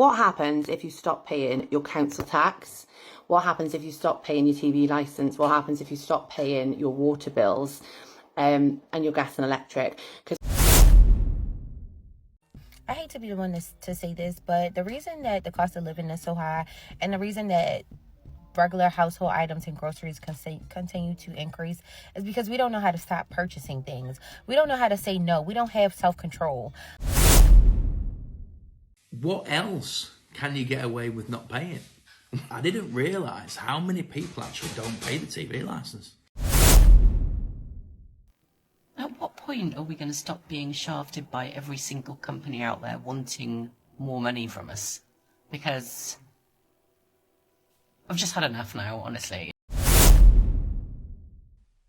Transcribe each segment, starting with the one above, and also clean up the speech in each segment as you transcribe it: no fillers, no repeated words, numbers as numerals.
What happens if you stop paying your council tax? What happens if you stop paying your TV licence? What happens if you stop paying your water bills and your gas and electric? Because I hate to be the one to say this, but the reason that the cost of living is so high and the reason that regular household items and groceries continue to increase is because we don't know how to stop purchasing things. We don't know how to say no. We don't have self-control. What else can you get away with not paying? I didn't realise how many people actually don't pay the TV licence. At what point are we going to stop being shafted by every single company out there wanting more money from us? Because I've just had enough now, honestly.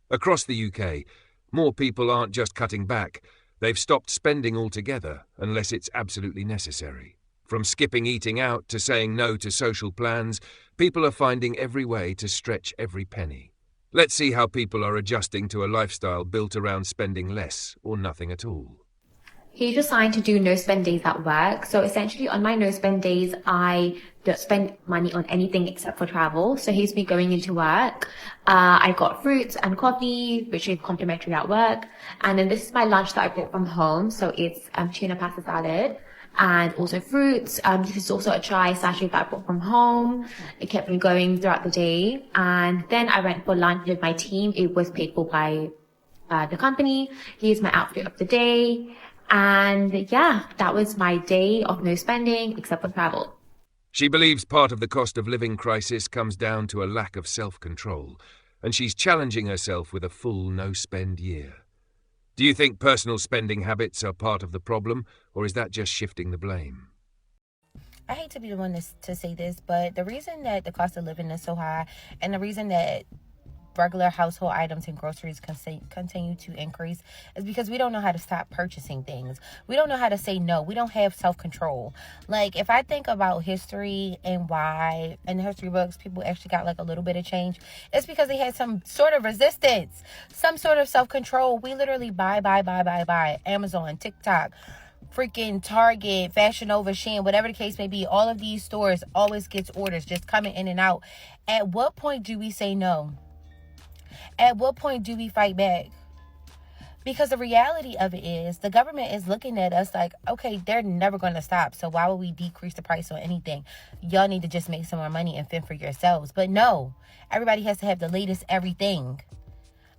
Across the UK, more people aren't just cutting back, they've stopped spending altogether unless it's absolutely necessary. From skipping eating out to saying no to social plans, people are finding every way to stretch every penny. Let's see how people are adjusting to a lifestyle built around spending less or nothing at all. He decided to do no spend days at work. So essentially on my no spend days, I don't spend money on anything except for travel. So he's been going into work. I got fruits and coffee, which is complimentary at work. And then this is my lunch that I brought from home. So it's tuna pasta salad and also fruits. This is also a chai sachet that I brought from home. It kept me going throughout the day. And then I went for lunch with my team. It was paid for by the company. Here's my outfit of the day. And yeah, that was my day of no spending except for travel. She believes part of the cost of living crisis comes down to a lack of self-control, and she's challenging herself with a full no-spend year. Do you think personal spending habits are part of the problem, or is that just shifting the blame? I hate to be the one to say this, but the reason that the cost of living is so high and the reason that regular household items and groceries continue to increase is because we don't know how to stop purchasing things. We don't know how to say no. We don't have self-control. Like, if I think about history and why in the history books people actually got like a little bit of change, it's because they had some sort of resistance, some sort of self-control. We literally buy. Amazon, TikTok, freaking Target, Fashion Nova, Shein, whatever the case may be. All of these stores always gets orders just coming in and out. At what point do we say no? At what point do we fight back? Because the reality of it is the government is looking at us like, okay, they're never going to stop. So why would we decrease the price on anything? Y'all need to just make some more money and fend for yourselves. But no, everybody has to have the latest everything.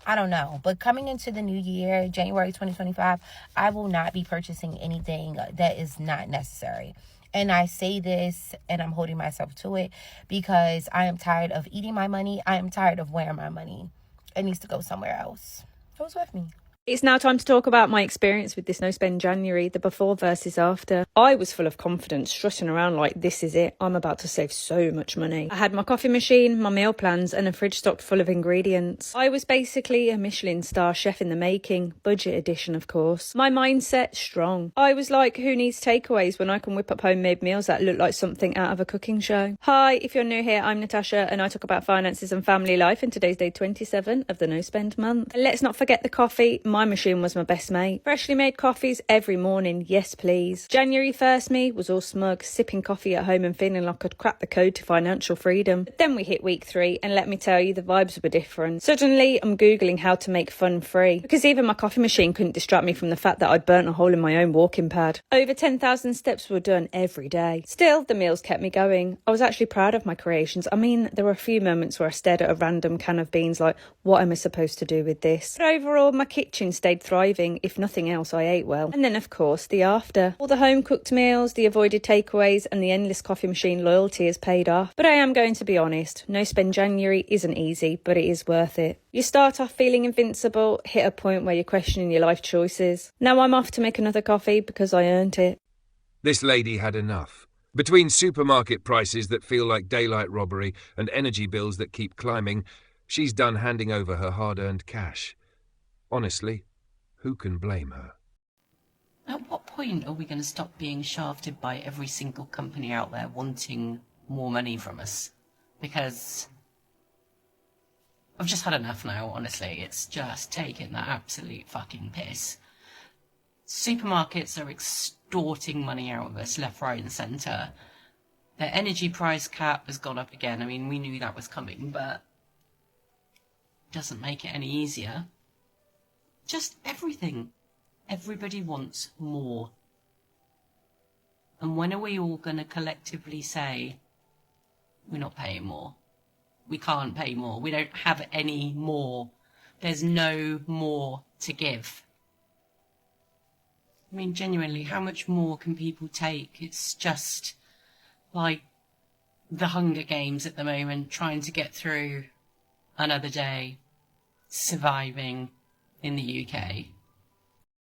I don't know. But coming into the new year, January 2025, I will not be purchasing anything that is not necessary. And I say this and I'm holding myself to it because I am tired of eating my money. I am tired of wearing my money. It needs to go somewhere else. Who's with me? It's now time to talk about my experience with this No Spend January, the before versus after. I was full of confidence, strutting around like, this is it. I'm about to save so much money. I had my coffee machine, my meal plans, and a fridge stocked full of ingredients. I was basically a Michelin star chef in the making, budget edition, of course. My mindset strong. I was like, who needs takeaways when I can whip up homemade meals that look like something out of a cooking show? Hi, if you're new here, I'm Natasha, and I talk about finances and family life in today's day 27 of the No Spend month. And let's not forget the coffee. My machine was my best mate. Freshly made coffees every morning, yes please. January 1st me was all smug, sipping coffee at home and feeling like I'd cracked the code to financial freedom. But then we hit week 3 and let me tell you, the vibes were different. Suddenly I'm googling how to make fun free, because even my coffee machine couldn't distract me from the fact that I'd burnt a hole in my own walking pad. Over 10,000 steps were done every day. Still, the meals kept me going. I was actually proud of my creations. I mean, there were a few moments where I stared at a random can of beans like, what am I supposed to do with this? But overall, my kitchen stayed thriving. If nothing else, I ate well. And then, of course, the after. All the home-cooked meals, the avoided takeaways, and the endless coffee machine loyalty has paid off. But I am going to be honest, No Spend January isn't easy, but it is worth it. You start off feeling invincible, hit a point where you're questioning your life choices. Now I'm off to make another coffee because I earned it. This lady had enough. Between supermarket prices that feel like daylight robbery and energy bills that keep climbing, she's done handing over her hard-earned cash. Honestly, who can blame her? At what point are we going to stop being shafted by every single company out there wanting more money from us? Because I've just had enough now, honestly. It's just taking the absolute fucking piss. Supermarkets are extorting money out of us left, right and centre. The energy price cap has gone up again. I mean, we knew that was coming, but it doesn't make it any easier. Just everything. Everybody wants more. And when are we all going to collectively say, we're not paying more? We can't pay more. We don't have any more. There's no more to give. I mean, genuinely, how much more can people take? It's just like the Hunger Games at the moment, trying to get through another day, surviving in the UK.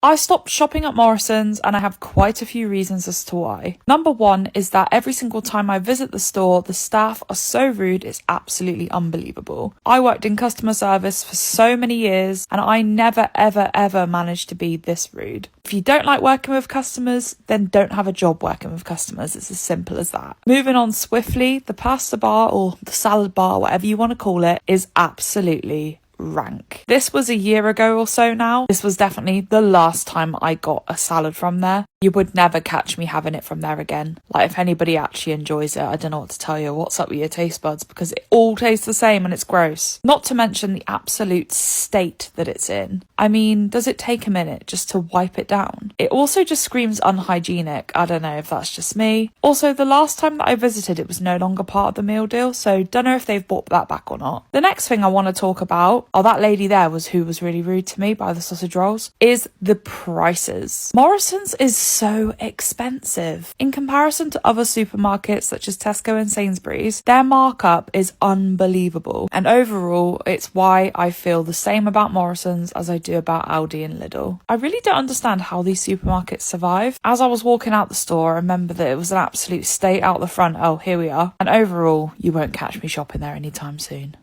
I stopped shopping at Morrison's and I have quite a few reasons as to why. Number one is that every single time I visit the store, the staff are so rude, it's absolutely unbelievable. I worked in customer service for so many years and I never ever managed to be this rude. If you don't like working with customers, then don't have a job working with customers. It's as simple as that. Moving on swiftly, the pasta bar or the salad bar, whatever you want to call it, is absolutely rank. This was a year ago or so now. This was definitely the last time I got a salad from there. You would never catch me having it from there again. Like, if anybody actually enjoys it, I don't know what to tell you. What's up with your taste buds? Because it all tastes the same and it's gross. Not to mention the absolute state that it's in. I mean, does it take a minute just to wipe it down? It also just screams unhygienic. I don't know if that's just me. Also, the last time that I visited, it was no longer part of the meal deal, so don't know if they've brought that back or not. The next thing I want to talk about, that lady there who was really rude to me by the sausage rolls, is the prices. Morrison's is so expensive. In comparison to other supermarkets such as Tesco and Sainsbury's, their markup is unbelievable. And overall, it's why I feel the same about Morrison's as I do about Aldi and Lidl. I really don't understand how these supermarkets survive. As I was walking out the store, I remember that it was an absolute state out the front. Oh, here we are. And overall, you won't catch me shopping there anytime soon.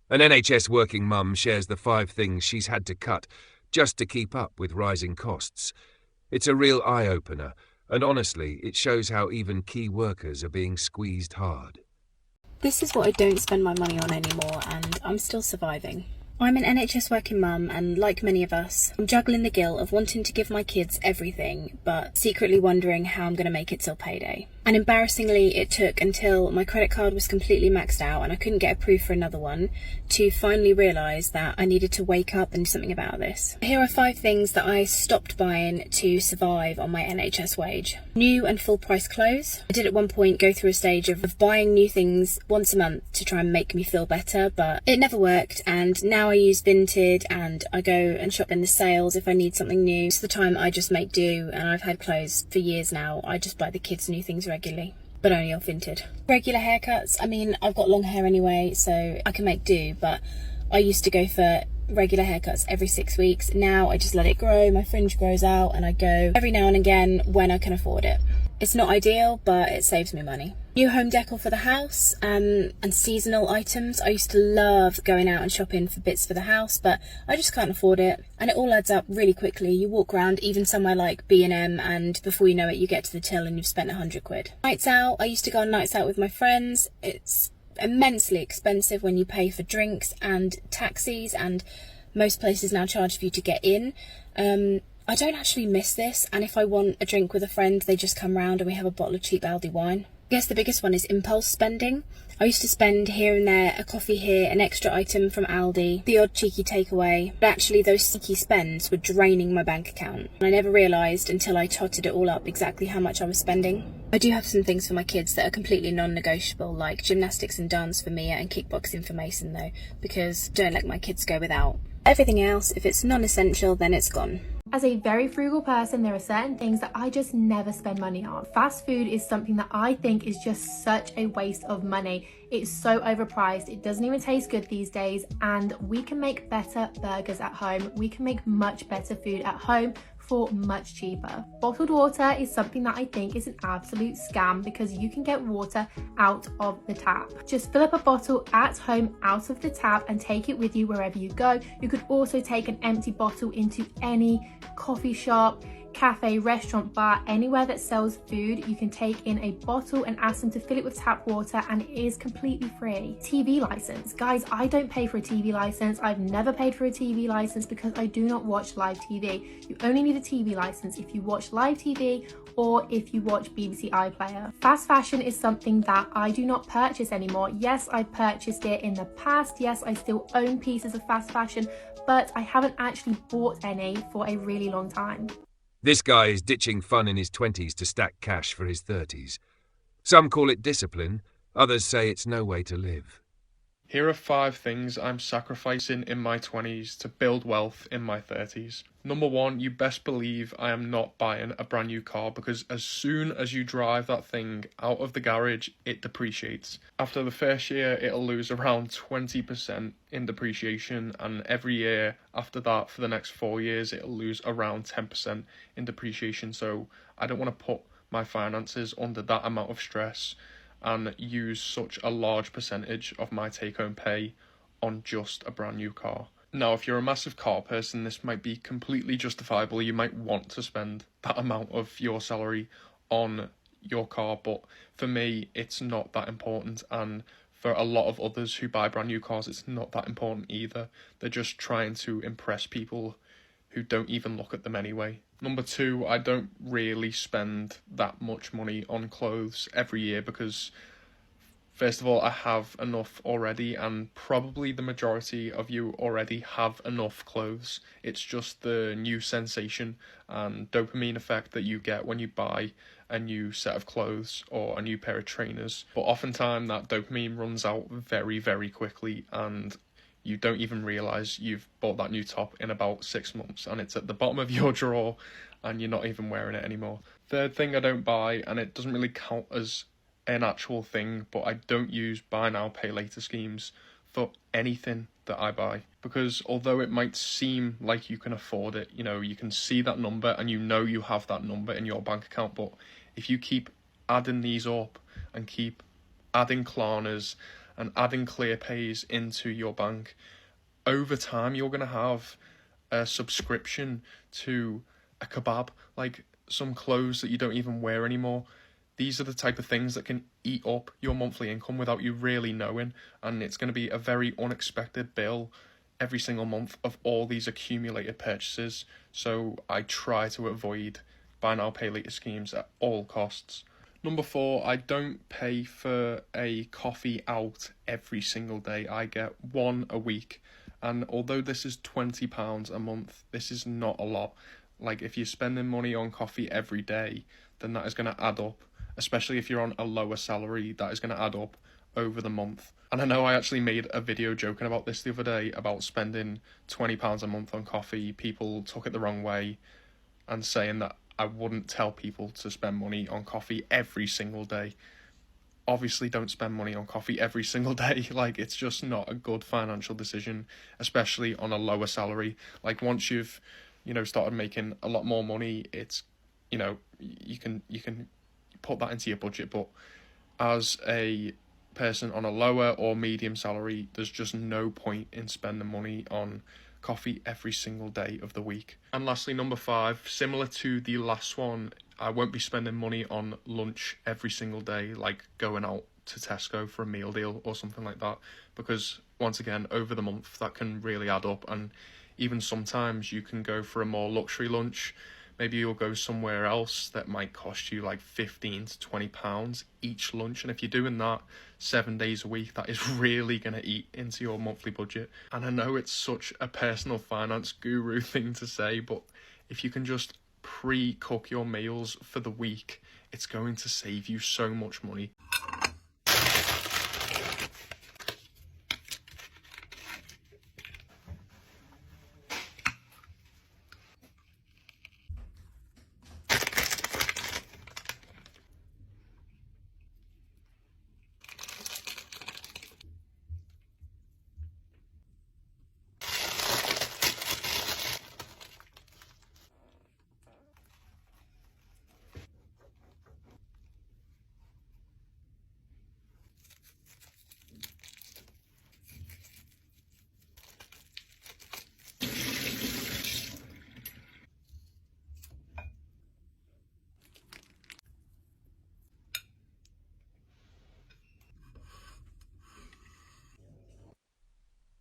An NHS working mum shares the 5 things she's had to cut just to keep up with rising costs. It's a real eye-opener, and honestly, it shows how even key workers are being squeezed hard. This is what I don't spend my money on anymore, and I'm still surviving. I'm an NHS working mum, and like many of us, I'm juggling the guilt of wanting to give my kids everything, but secretly wondering how I'm going to make it till payday. And embarrassingly, it took until my credit card was completely maxed out and I couldn't get approved for another one to finally realise that I needed to wake up and do something about this. Here are 5 things that I stopped buying to survive on my NHS wage. New and full price clothes. I did at one point go through a stage of buying new things once a month to try and make me feel better, but it never worked, and now I use Vinted and I go and shop in the sales if I need something new. Most of the time I just make do, and I've had clothes for years now. I just buy the kids new things regularly, but only off Vinted. Regular haircuts, I mean, I've got long hair anyway, so I can make do, but I used to go for regular haircuts every 6 weeks. Now I just let it grow, my fringe grows out, and I go every now and again when I can afford it. It's not ideal, but it saves me money. New home decor for the house, and seasonal items. I used to love going out and shopping for bits for the house, but I just can't afford it, and it all adds up really quickly. You walk around even somewhere like B&M, and before you know it, you get to the till and you've spent 100 quid. Nights out, I used to go on nights out with my friends. It's immensely expensive when you pay for drinks and taxis, and most places now charge for you to get in. I don't actually miss this, and if I want a drink with a friend, they just come round and we have a bottle of cheap Aldi wine. I guess the biggest one is impulse spending. I used to spend here and there, a coffee here, an extra item from Aldi, the odd cheeky takeaway, but actually those sneaky spends were draining my bank account, and I never realised until I totted it all up exactly how much I was spending. I do have some things for my kids that are completely non-negotiable, like gymnastics and dance for Mia and kickboxing for Mason though, because don't let my kids go without. Everything else, if it's non-essential, then it's gone. As a very frugal person, there are certain things that I just never spend money on. Fast food is something that I think is just such a waste of money. It's so overpriced, it doesn't even taste good these days, and we can make better burgers at home. We can make much better food at home for much cheaper. Bottled water is something that I think is an absolute scam, because you can get water out of the tap. Just fill up a bottle at home out of the tap and take it with you wherever you go. You could also take an empty bottle into any coffee shop, cafe, restaurant, bar, anywhere that sells food, you can take in a bottle and ask them to fill it with tap water, and it is completely free. TV license. Guys, I don't pay for a TV license. I've never paid for a TV license because I do not watch live TV. You only need a TV license if you watch live TV or if you watch BBC iPlayer. Fast fashion is something that I do not purchase anymore. Yes, I purchased it in the past. Yes, I still own pieces of fast fashion, but I haven't actually bought any for a really long time. This guy is ditching fun in his 20s to stack cash for his 30s. Some call it discipline, others say it's no way to live. Here are 5 things I'm sacrificing in my 20s to build wealth in my 30s. Number 1, you best believe I am not buying a brand new car, because as soon as you drive that thing out of the garage, it depreciates. After the first year, it'll lose around 20% in depreciation, and every year after that, for the next 4 years, it'll lose around 10% in depreciation. So I don't want to put my finances under that amount of stress and use such a large percentage of my take-home pay on just a brand new car. Now, if you're a massive car person, this might be completely justifiable. You might want to spend that amount of your salary on your car, but for me, it's not that important, and for a lot of others who buy brand new cars, it's not that important either. They're just trying to impress people who don't even look at them anyway. Number 2, I don't really spend that much money on clothes every year because, first of all, I have enough already, and probably the majority of you already have enough clothes. It's just the new sensation and dopamine effect that you get when you buy a new set of clothes or a new pair of trainers. But oftentimes that dopamine runs out very, very quickly, and you don't even realise you've bought that new top in about 6 months and it's at the bottom of your drawer and you're not even wearing it anymore. Third thing I don't buy, and it doesn't really count as an actual thing, but I don't use buy now, pay later schemes for anything that I buy, because although it might seem like you can afford it, you know, you can see that number and you know you have that number in your bank account, but if you keep adding these up and keep adding Klarnas and adding ClearPays into your bank, over time you're going to have a subscription to a kebab, like some clothes that you don't even wear anymore. These are the type of things that can eat up your monthly income without you really knowing, and it's going to be a very unexpected bill every single month of all these accumulated purchases. So I try to avoid buy now, pay later schemes at all costs. Number 4, I don't pay for a coffee out every single day. I get one a week. And although this is £20 a month, this is not a lot. Like, if you're spending money on coffee every day, then that is going to add up. Especially if you're on a lower salary, that is going to add up over the month. And I know I actually made a video joking about this the other day, about spending £20 a month on coffee. People took it the wrong way and saying that I wouldn't tell people to spend money on coffee every single day. Obviously, don't spend money on coffee every single day. Like, it's just not a good financial decision, especially on a lower salary. Like, once you've, you know, started making a lot more money, it's, you know, you can put that into your budget. But as a person on a lower or medium salary, there's just no point in spending money on coffee every single day of the week. And lastly, number 5, similar to the last one, I won't be spending money on lunch every single day, like going out to Tesco for a meal deal or something like that, because once again, over the month, that can really add up. And even sometimes you can go for a more luxury lunch. Maybe you'll go somewhere else that might cost you like £15 to £20 each lunch. And if you're doing that 7 days a week, that is really going to eat into your monthly budget. And I know it's such a personal finance guru thing to say, but if you can just pre-cook your meals for the week, it's going to save you so much money.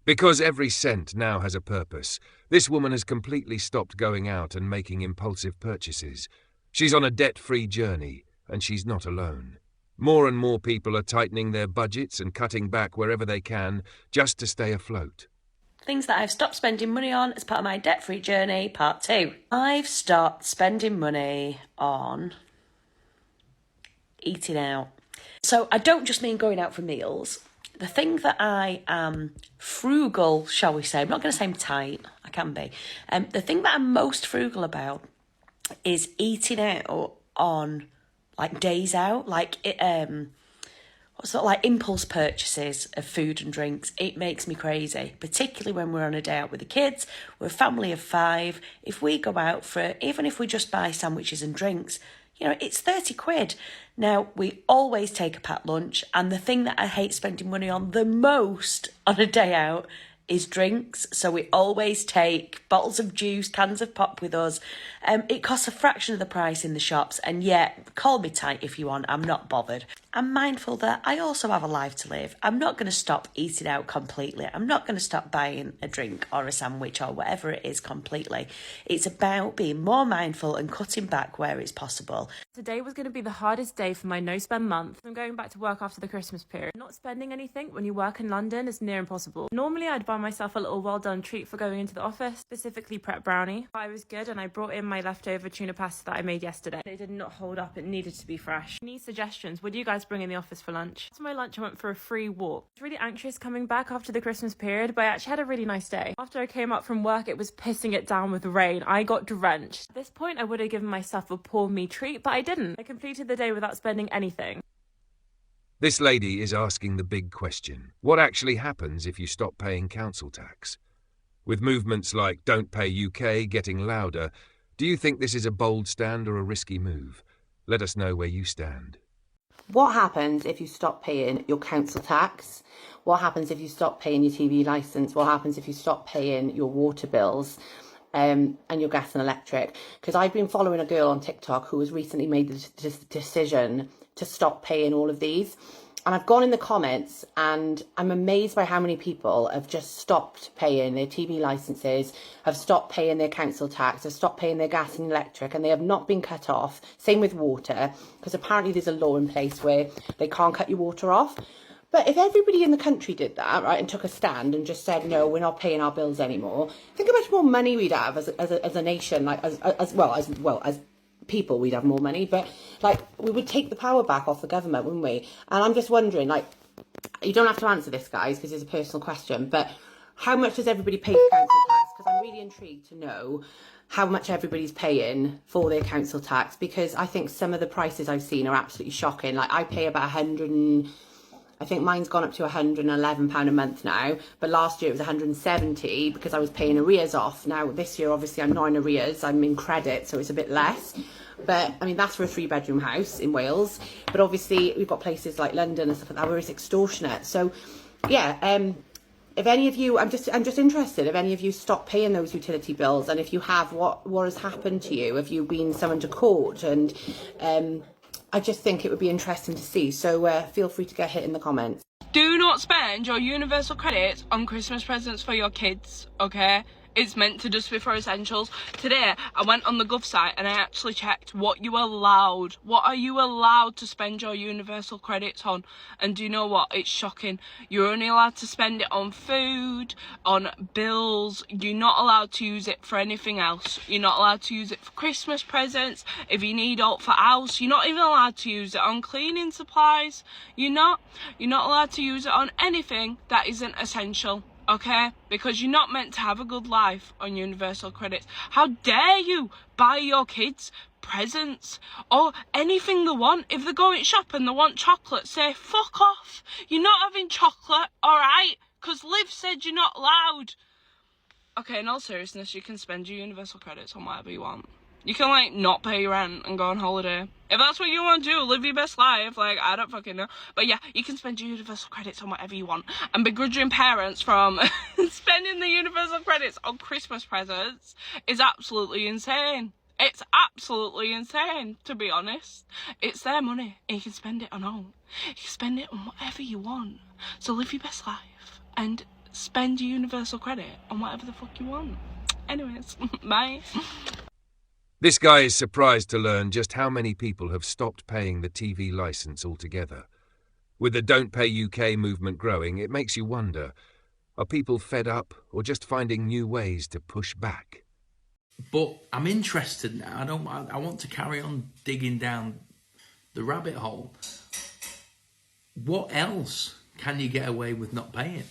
Because every cent now has a purpose, this woman has completely stopped going out and making impulsive purchases. She's on a debt-free journey, and she's not alone. More and more people are tightening their budgets and cutting back wherever they can just to stay afloat. Things that I've stopped spending money on as part of my debt-free journey, part 2. I've stopped spending money on eating out. So I don't just mean going out for meals. The thing that I am frugal, shall we say, I'm not going to say I'm tight, I can be. The thing that I'm most frugal about is eating out on like days out, like sort of like impulse purchases of food and drinks. It makes me crazy, particularly when we're on a day out with the kids. We're a family of 5. If we go out for, even if we just buy sandwiches and drinks, you know, it's 30 quid. Now, we always take a packed lunch, and the thing that I hate spending money on the most on a day out is drinks. So we always take bottles of juice, cans of pop with us. It costs a fraction of the price in the shops, and yet, call me tight if you want, I'm not bothered. I'm mindful that I also have a life to live. I'm not going to stop eating out completely. I'm not going to stop buying a drink or a sandwich or whatever it is completely. It's about being more mindful and cutting back where it's possible. Today was going to be the hardest day for my no-spend month. I'm going back to work after the Christmas period. Not spending anything when you work in London is near impossible. Normally I'd buy myself a little well-done treat for going into the office, specifically prep brownie. I was good and I brought in my leftover tuna pasta that I made yesterday. They did not hold up, it needed to be fresh. Any suggestions? Would you guys bring in the office for lunch? After my lunch I went for a free walk. I was really anxious coming back after the Christmas period, but I actually had a really nice day. After I came up from work it was pissing it down with rain. I got drenched. At this point I would have given myself a poor me treat, but I didn't. I completed the day without spending anything. This lady is asking the big question. What actually happens if you stop paying council tax? With movements like Don't Pay UK getting louder, do you think this is a bold stand or a risky move? Let us know where you stand. What happens if you stop paying your council tax? What happens if you stop paying your TV licence? What happens if you stop paying your water bills and your gas and electric? Because I've been following a girl on TikTok who has recently made the decision to stop paying all of these. And I've gone in the comments and I'm amazed by how many people have just stopped paying their TV licences, have stopped paying their council tax, have stopped paying their gas and electric, and they have not been cut off. Same with water, because apparently there's a law in place where they can't cut your water off. But if everybody in the country did that, right, and took a stand and just said, no, we're not paying our bills anymore, think how much more money we'd have as a nation, like as well as people, we'd have more money. But like, we would take the power back off the government, wouldn't we? And I'm just wondering, like, you don't have to answer this, guys, because it's a personal question, but how much does everybody pay for council tax? Because I'm really intrigued to know how much everybody's paying for their council tax, because I think some of the prices I've seen are absolutely shocking. Like, I pay about I think mine's gone up to £111 a month now, but last year it was 170 because I was paying arrears off. Now this year obviously I'm not in arrears, I'm in credit, so it's a bit less. But I mean, that's for a 3-bedroom house in Wales. But obviously we've got places like London and stuff like that where it's extortionate. So yeah, if any of you, I'm just interested if any of you stop paying those utility bills, and if you have, what has happened to you? Have you been summoned to court? And I just think it would be interesting to see. So feel free to get hit in the comments. Do not spend your universal credits on Christmas presents for your kids, okay? It's meant to just be for essentials. Today, I went on the Gov site and I actually checked what you are allowed. What are you allowed to spend your universal credits on? And do you know what? It's shocking. You're only allowed to spend it on food, on bills. You're not allowed to use it for anything else. You're not allowed to use it for Christmas presents. If you need help for house, you're not even allowed to use it on cleaning supplies. You're not allowed to use it on anything that isn't essential. Okay, because you're not meant to have a good life on universal credits. How dare you buy your kids presents or anything they want? If they go in shop and they want chocolate, say fuck off. You're not having chocolate, alright? Because Liv said you're not allowed. Okay, in all seriousness, you can spend your universal credits on whatever you want. You can, like, not pay your rent and go on holiday. If that's what you want to do, live your best life. Like, I don't fucking know. But yeah, you can spend your universal credits on whatever you want. And begrudging parents from spending the universal credits on Christmas presents is absolutely insane. It's absolutely insane, to be honest. It's their money, and you can spend it on all. You can spend it on whatever you want. So live your best life and spend your universal credit on whatever the fuck you want. Anyways, bye. This guy is surprised to learn just how many people have stopped paying the TV licence altogether. With the Don't Pay UK movement growing, it makes you wonder, are people fed up or just finding new ways to push back? But I'm interested now. I want to carry on digging down the rabbit hole. What else can you get away with not paying?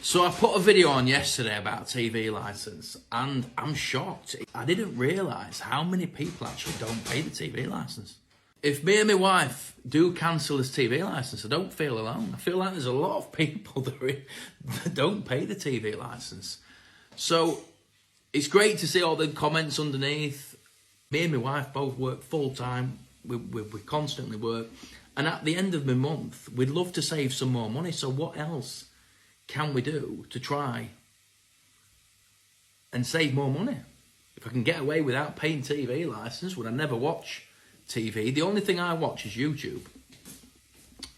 So I put a video on yesterday about TV licence, and I'm shocked. I didn't realise how many people actually don't pay the TV licence. If me and my wife do cancel this TV licence, I don't feel alone. I feel like there's a lot of people that don't pay the TV licence. So it's great to see all the comments underneath. Me and my wife both work full time. We constantly work. And at the end of the month, we'd love to save some more money. So what else can we do to try and save more money? If I can get away without paying TV licence, would I never watch TV? The only thing I watch is YouTube.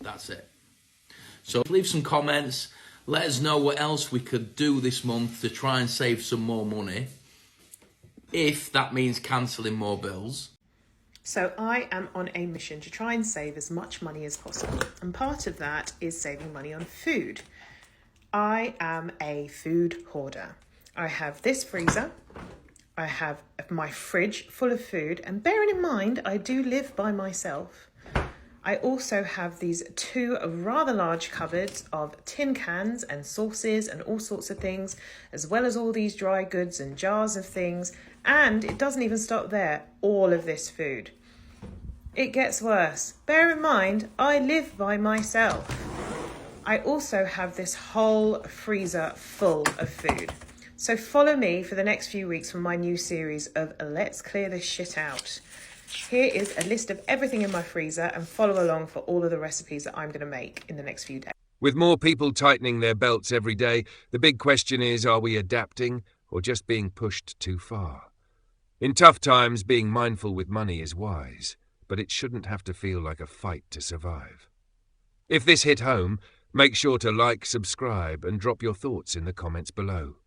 That's it. So leave some comments. Let us know what else we could do this month to try and save some more money, if that means cancelling more bills. So I am on a mission to try and save as much money as possible. And part of that is saving money on food. I am a food hoarder. I have this freezer. I have my fridge full of food. And bearing in mind, I do live by myself. I also have these 2 rather large cupboards of tin cans and sauces and all sorts of things, as well as all these dry goods and jars of things. And it doesn't even stop there, all of this food. It gets worse. Bear in mind, I live by myself. I also have this whole freezer full of food. So follow me for the next few weeks for my new series of Let's Clear This Shit Out. Here is a list of everything in my freezer, and follow along for all of the recipes that I'm going to make in the next few days. With more people tightening their belts every day, the big question is, are we adapting or just being pushed too far? In tough times, being mindful with money is wise, but it shouldn't have to feel like a fight to survive. If this hit home, make sure to like, subscribe, and drop your thoughts in the comments below.